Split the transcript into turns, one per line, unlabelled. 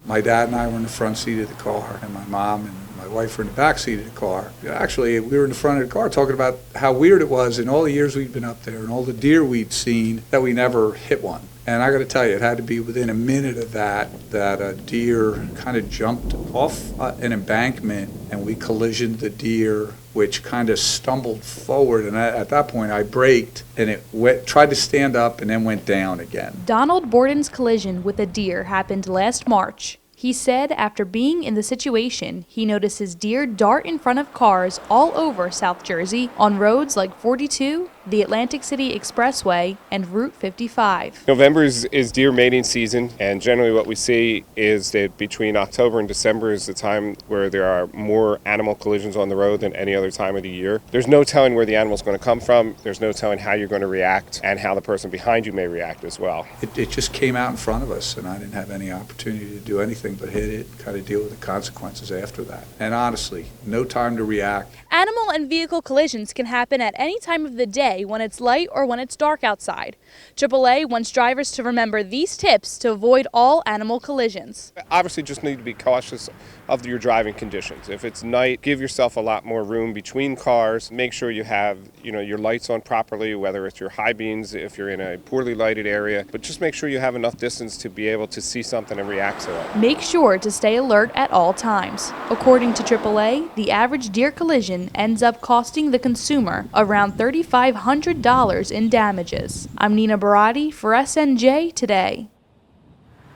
My dad and I were in the front seat of the car, and my mom and my wife were in the back seat of the car. Actually, we were in the front of the car talking about how weird it was in all the years we'd been up there and all the deer we'd seen that we never hit one. And I got to tell you, it had to be within a minute of that a deer kind of jumped off an embankment, and we collisioned the deer, which kind of stumbled forward. And at that point, I braked, and it tried to stand up and then went down again.
Donald Borden's collision with a deer happened last March. He said after being in the situation, he notices deer dart in front of cars all over South Jersey on roads like 42, the Atlantic City Expressway, and Route 55.
November is deer mating season, and generally what we see is that between October and December is the time where there are more animal collisions on the road than any other time of the year. There's no telling where the animal's going to come from. There's no telling how you're going to react and how the person behind you may react as well.
It just came out in front of us, and I didn't have any opportunity to do anything but hit it, kind of deal with the consequences after that. And honestly, no time to react.
Animal and vehicle collisions can happen at any time of the day when it's light or when it's dark outside. AAA wants drivers to remember these tips to avoid all animal collisions.
Obviously, just need to be cautious of your driving conditions. If it's night, give yourself a lot more room between cars. Make sure you have, your lights on properly, whether it's your high beams, if you're in a poorly lighted area. But just make sure you have enough distance to be able to see something and react to it.
Make sure to stay alert at all times. According to AAA, the average deer collision ends up costing the consumer around $3,500 in damages. I'm Nina Barati for SNJ Today.